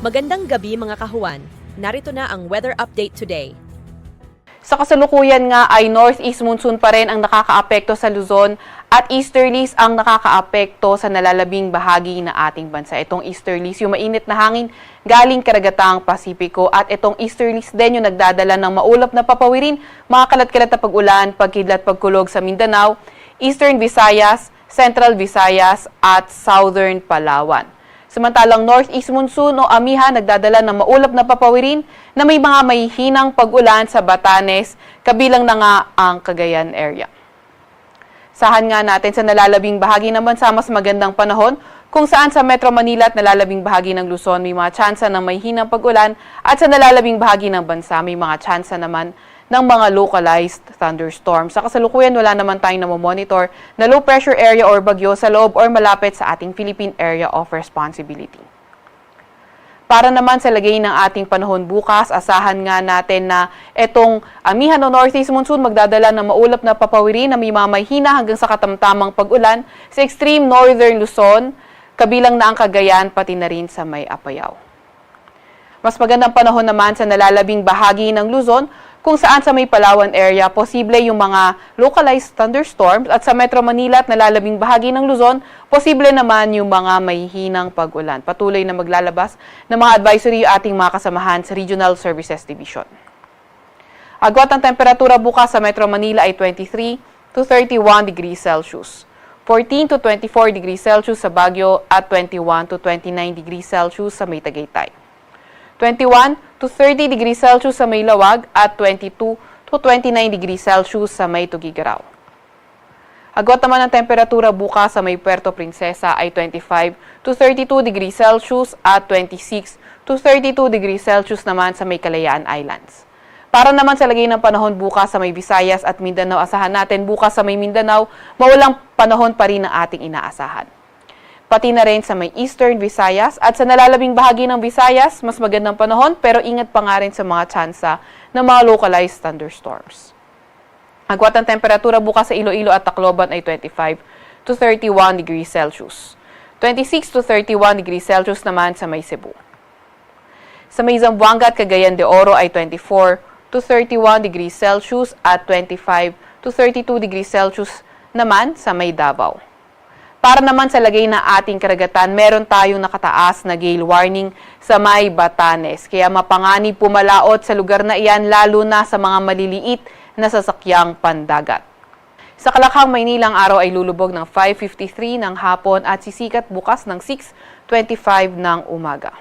Magandang gabi mga kahuwan. Narito na ang weather update today. Sa kasalukuyan nga ay northeast monsoon pa rin ang nakakaapekto sa Luzon at easterlies ang nakakaapekto sa nalalabing bahagi ng ating bansa. Itong easterlies, yung mainit na hangin galing karagatang Pasipiko at itong easterlies din yung nagdadala ng maulap na papawirin, mga kalat-kalat na pag-ulan, pagkidlat, pagkulog sa Mindanao, Eastern Visayas, Central Visayas at Southern Palawan. Samantalang northeast monsoon o amihan nagdadala ng maulap na papawirin na may mga mahihinang pag-ulan sa Batanes, kabilang na nga ang Cagayan area. Sahan nga natin sa nalalabing bahagi ng bansa mas magandang panahon kung saan sa Metro Manila at nalalabing bahagi ng Luzon may mga tsansa ng mahihinang pag-ulan at sa nalalabing bahagi ng bansa may mga tsansa naman ng mga localized thunderstorms. Sa kasalukuyan, wala naman tayong namomonitor na low pressure area or bagyo sa loob or malapit sa ating Philippine Area of Responsibility. Para naman sa lagay ng ating panahon bukas, asahan nga natin na itong amihan o northeast monsoon magdadala ng maulap na papawirin na may mamahina hanggang sa katamtamang pag-ulan sa extreme northern Luzon, kabilang na ang Cagayan pati na rin sa may Apayao. Mas magandang panahon naman sa nalalabing bahagi ng Luzon, kung saan sa may Palawan area, posible yung mga localized thunderstorms at sa Metro Manila at nalalabing bahagi ng Luzon, posible naman yung mga mahihinang pag-ulan. Patuloy na maglalabas ng mga advisory yung ating mga kasamahan sa Regional Services Division. Agwat ang temperatura bukas sa Metro Manila ay 23 to 31 degrees Celsius, 14 to 24 degrees Celsius sa Baguio at 21 to 29 degrees Celsius sa may Tagaytay. 21 to 30 degrees Celsius sa may Lawag at 22 to 29 degrees Celsius sa may Tugigaraw. Agwat naman ang temperatura bukas sa may Puerto Princesa ay 25 to 32 degrees Celsius at 26 to 32 degrees Celsius naman sa may Kalayaan Islands. Para naman sa lagay ng panahon bukas sa may Visayas at Mindanao, asahan natin bukas sa may Mindanao, mawalang panahon pa rin ang ating inaasahan. Pati na rin sa may Eastern Visayas at sa nalalabing bahagi ng Visayas, mas magandang panahon pero ingat pa nga rin sa mga tsansa ng mga localized thunderstorms. Agwat ang temperatura bukas sa Iloilo at Tacloban ay 25 to 31 degrees Celsius. 26 to 31 degrees Celsius naman sa may Cebu. Sa may Zamboanga at Cagayan de Oro ay 24 to 31 degrees Celsius at 25 to 32 degrees Celsius naman sa may Davao. Para naman sa lagay ng ating karagatan, meron tayong nakataas na gale warning sa may Batanes. Kaya mapanganib pumalaot sa lugar na iyan, lalo na sa mga maliliit na sasakyang pandagat. Sa Kalakhang, Maynilang araw ay lulubog ng 5:53 ng hapon at sisikat bukas ng 6:25 ng umaga.